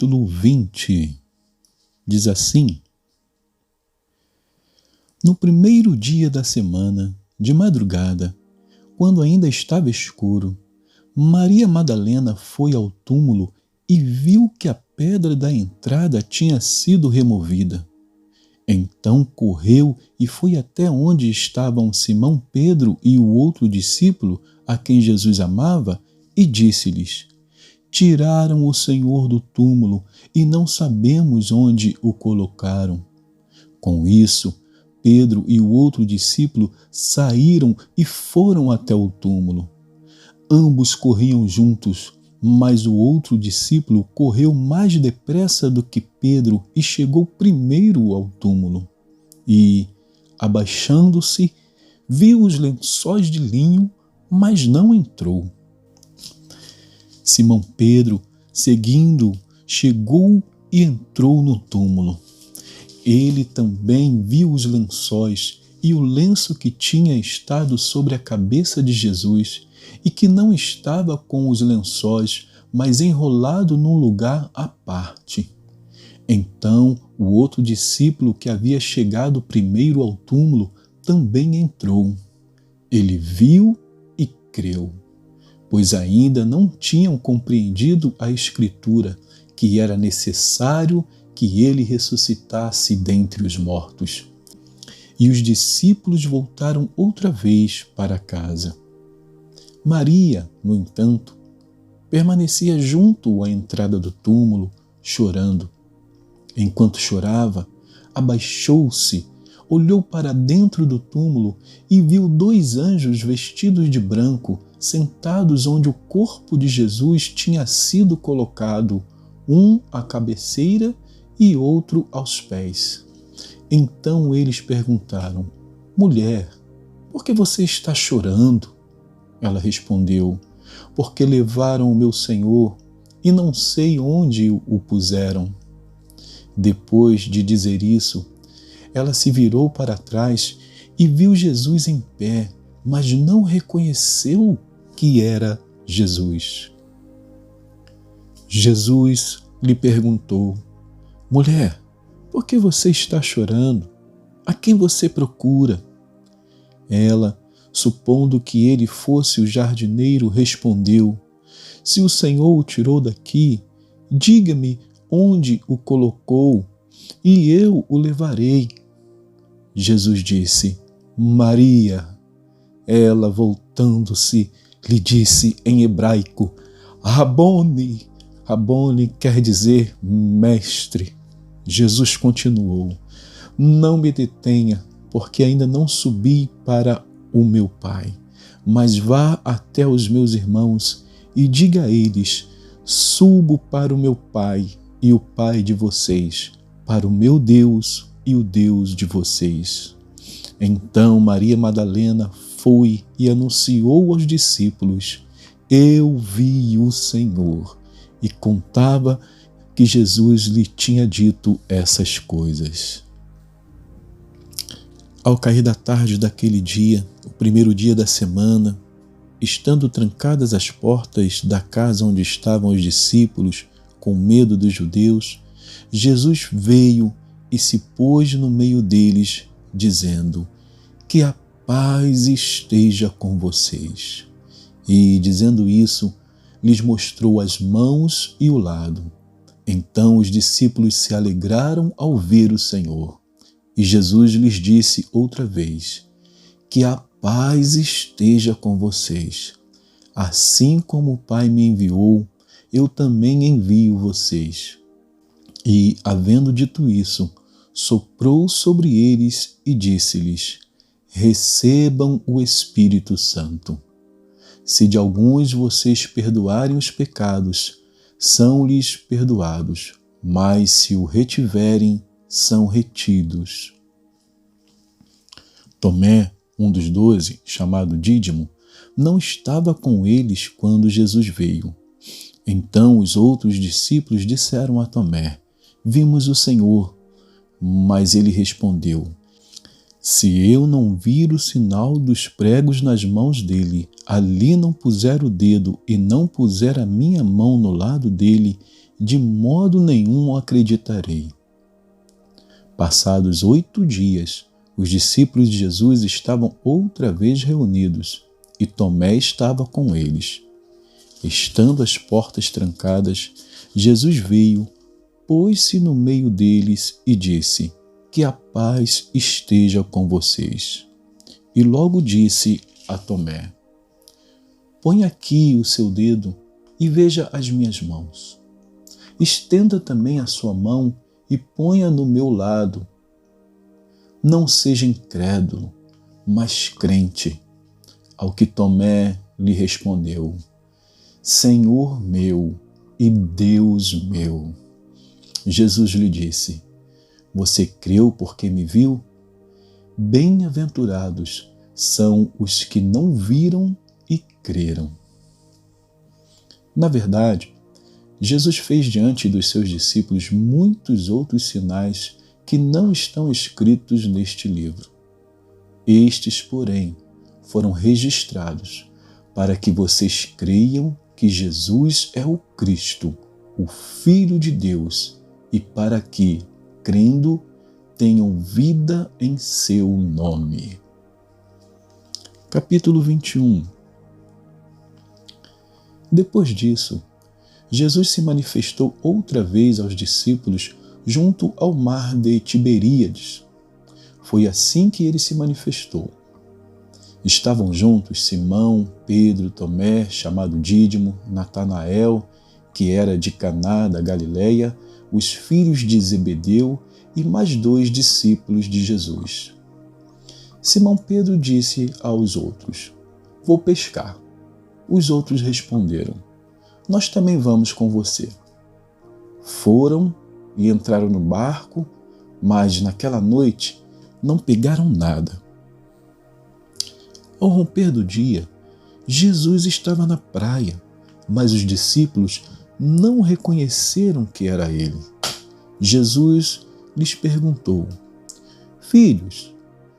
capítulo 20. Diz assim: No primeiro dia da semana, de madrugada, quando ainda estava escuro, Maria Madalena foi ao túmulo e viu que a pedra da entrada tinha sido removida. Então correu e foi até onde estavam Simão Pedro e o outro discípulo, a quem Jesus amava, e disse-lhes: Tiraram o Senhor do túmulo e não sabemos onde o colocaram. Com isso, Pedro e o outro discípulo saíram e foram até o túmulo. Ambos corriam juntos, mas o outro discípulo correu mais depressa do que Pedro e chegou primeiro ao túmulo. E, abaixando-se, viu os lençóis de linho, mas não entrou. Simão Pedro, seguindo, chegou e entrou no túmulo. Ele também viu os lençóis e o lenço que tinha estado sobre a cabeça de Jesus e que não estava com os lençóis, mas enrolado num lugar à parte. Então o outro discípulo que havia chegado primeiro ao túmulo também entrou. Ele viu e creu, pois ainda não tinham compreendido a Escritura, que era necessário que ele ressuscitasse dentre os mortos. E os discípulos voltaram outra vez para casa. Maria, no entanto, permanecia junto à entrada do túmulo, chorando. Enquanto chorava, abaixou-se, olhou para dentro do túmulo e viu 2 anjos vestidos de branco, sentados onde o corpo de Jesus tinha sido colocado, um à cabeceira e outro aos pés. Então eles perguntaram: Mulher, por que você está chorando? Ela respondeu: Porque levaram o meu Senhor e não sei onde o puseram. Depois de dizer isso, ela se virou para trás e viu Jesus em pé, mas não reconheceu que era Jesus. Jesus lhe perguntou: Mulher, por que você está chorando? A quem você procura? Ela, supondo que ele fosse o jardineiro, respondeu: Se o Senhor o tirou daqui, diga-me onde o colocou, e eu o levarei. Jesus disse: Maria. Ela, voltando-se, lhe disse em hebraico: Rabone. Rabone quer dizer mestre. Jesus continuou: Não me detenha, porque ainda não subi para o meu Pai, mas vá até os meus irmãos e diga a eles: Subo para o meu Pai e o Pai de vocês, para o meu Deus e o Deus de vocês. Então Maria Madalena foi e anunciou aos discípulos: Eu vi o Senhor, e contava que Jesus lhe tinha dito essas coisas. Ao cair da tarde daquele dia, o primeiro dia da semana, estando trancadas as portas da casa onde estavam os discípulos, com medo dos judeus, Jesus veio e se pôs no meio deles, dizendo: Que a paz esteja com vocês. E, dizendo isso, lhes mostrou as mãos e o lado. Então os discípulos se alegraram ao ver o Senhor. E Jesus lhes disse outra vez: Que a paz esteja com vocês. Assim como o Pai me enviou, eu também envio vocês. E, havendo dito isso, soprou sobre eles e disse-lhes: Recebam o Espírito Santo. Se de alguns vocês perdoarem os pecados, são-lhes perdoados, mas se o retiverem, são retidos. Tomé, um dos 12, chamado Dídimo, não estava com eles quando Jesus veio. Então os outros discípulos disseram a Tomé: Vimos o Senhor. Mas ele respondeu: Se eu não vir o sinal dos pregos nas mãos dele, ali não puser o dedo e não puser a minha mão no lado dele, de modo nenhum acreditarei. Passados 8 dias, os discípulos de Jesus estavam outra vez reunidos e Tomé estava com eles. Estando as portas trancadas, Jesus veio, pôs-se no meio deles e disse: que a paz esteja com vocês. E logo disse a Tomé: põe aqui o seu dedo e veja as minhas mãos. Estenda também a sua mão e ponha no meu lado. Não seja incrédulo, mas crente. Ao que Tomé lhe respondeu: Senhor meu e Deus meu. Jesus lhe disse: você creu porque me viu? Bem-aventurados são os que não viram e creram. Na verdade, Jesus fez diante dos seus discípulos muitos outros sinais que não estão escritos neste livro. Estes, porém, foram registrados para que vocês creiam que Jesus é o Cristo, o Filho de Deus, e para que, crendo, tenham vida em seu nome. Capítulo 21. Depois disso, Jesus se manifestou outra vez aos discípulos junto ao mar de Tiberíades. Foi assim que ele se manifestou. Estavam juntos Simão, Pedro, Tomé, chamado Dídimo, Natanael, que era de Caná da Galileia, os filhos de Zebedeu e mais 2 discípulos de Jesus. Simão Pedro disse aos outros: vou pescar. Os outros responderam: nós também vamos com você. Foram e entraram no barco, mas naquela noite não pegaram nada. Ao romper do dia, Jesus estava na praia, mas os discípulos não reconheceram que era ele. Jesus lhes perguntou: filhos,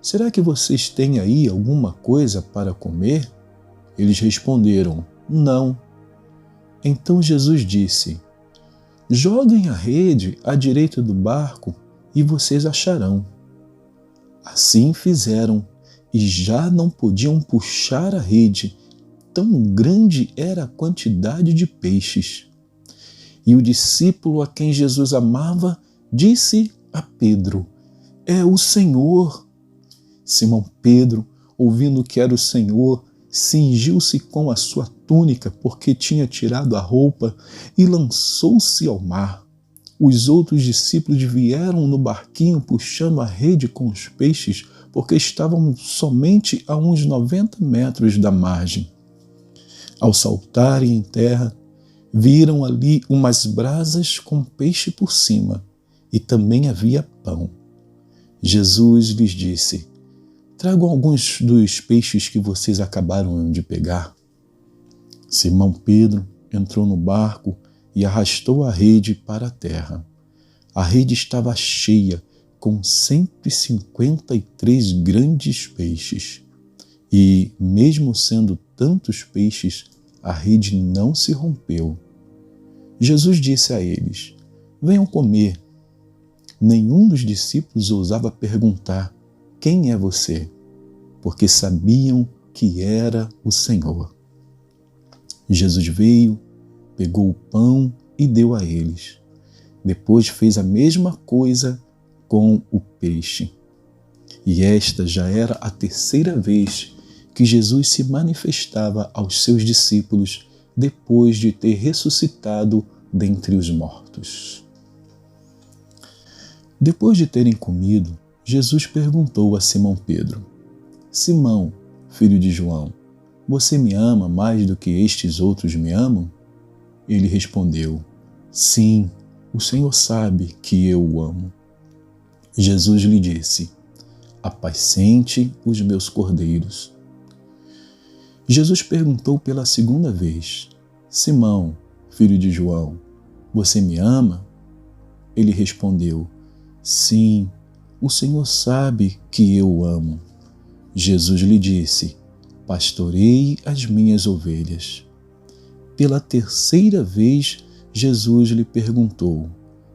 será que vocês têm aí alguma coisa para comer? Eles responderam: não. Então Jesus disse: joguem a rede à direita do barco e vocês acharão. Assim fizeram e já não podiam puxar a rede, tão grande era a quantidade de peixes. E o discípulo a quem Jesus amava disse a Pedro: é o Senhor. Simão Pedro, ouvindo que era o Senhor, cingiu-se com a sua túnica, porque tinha tirado a roupa, e lançou-se ao mar. Os outros discípulos vieram no barquinho puxando a rede com os peixes, porque estavam somente a uns 90 metros da margem. Ao saltarem em terra, viram ali umas brasas com peixe por cima, e também havia pão. Jesus lhes disse: tragam alguns dos peixes que vocês acabaram de pegar. Simão Pedro entrou no barco e arrastou a rede para a terra. A rede estava cheia, com 153 grandes peixes. E, mesmo sendo tantos peixes, a rede não se rompeu. Jesus disse a eles: venham comer. Nenhum dos discípulos ousava perguntar: quem é você? Porque sabiam que era o Senhor. Jesus veio, pegou o pão e deu a eles. Depois fez a mesma coisa com o peixe. E esta já era a 3ª vez que Jesus se manifestava aos seus discípulos depois de ter ressuscitado dentre os mortos. Depois de terem comido, Jesus perguntou a Simão Pedro: Simão, filho de João, você me ama mais do que estes outros me amam? Ele respondeu: sim, o Senhor sabe que eu o amo. Jesus lhe disse: apacente os meus cordeiros. Jesus perguntou pela 2ª vez: Simão, filho de João, você me ama? Ele respondeu: sim, o Senhor sabe que eu o amo. Jesus lhe disse: pastorei as minhas ovelhas. Pela 3ª vez, Jesus lhe perguntou: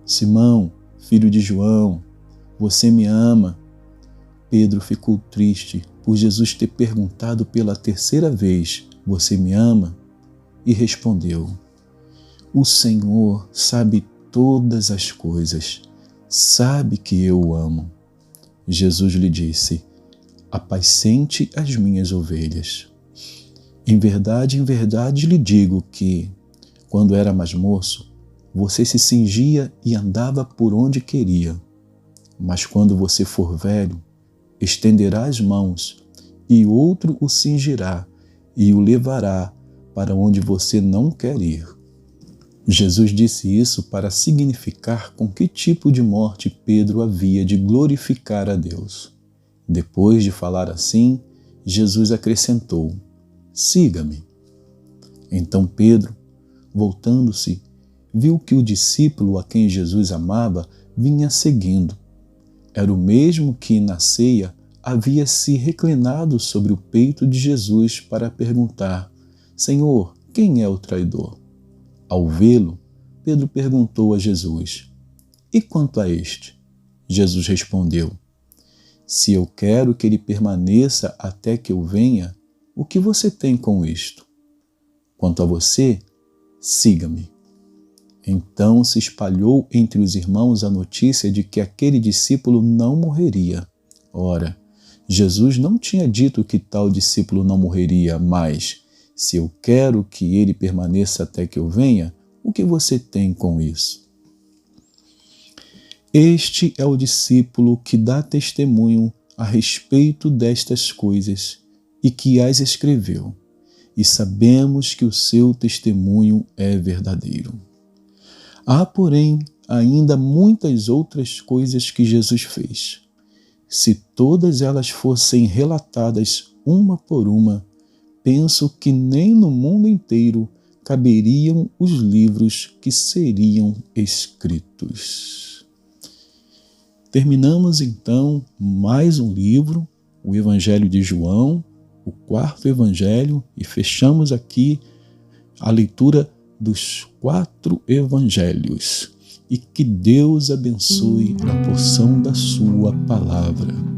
Simão, filho de João, você me ama? Pedro ficou triste por Jesus ter perguntado pela terceira vez: Você me ama? E respondeu: O Senhor sabe todas as coisas, sabe que eu o amo. Jesus lhe disse: Apacente as minhas ovelhas. Em verdade lhe digo que, quando era mais moço, você se cingia e andava por onde queria. Mas quando você for velho, estenderá as mãos, e outro o cingirá e o levará para onde você não quer ir. Jesus disse isso para significar com que tipo de morte Pedro havia de glorificar a Deus. Depois de falar assim, Jesus acrescentou: Siga-me. Então Pedro, voltando-se, viu que o discípulo a quem Jesus amava vinha seguindo. Era o mesmo que, na ceia, havia se reclinado sobre o peito de Jesus para perguntar: Senhor, quem é o traidor? Ao vê-lo, Pedro perguntou a Jesus: E quanto a este? Jesus respondeu: Se eu quero que ele permaneça até que eu venha, o que você tem com isto? Quanto a você, siga-me. Então se espalhou entre os irmãos a notícia de que aquele discípulo não morreria. Ora, Jesus não tinha dito que tal discípulo não morreria, mas, se eu quero que ele permaneça até que eu venha, o que você tem com isso? Este é o discípulo que dá testemunho a respeito destas coisas e que as escreveu, e sabemos que o seu testemunho é verdadeiro. Há, porém, ainda muitas outras coisas que Jesus fez. Se todas elas fossem relatadas uma por uma, penso que nem no mundo inteiro caberiam os livros que seriam escritos. Terminamos então mais um livro, o Evangelho de João, o quarto Evangelho, e fechamos aqui a leitura dos 4 Evangelhos. E que Deus abençoe a porção da sua palavra.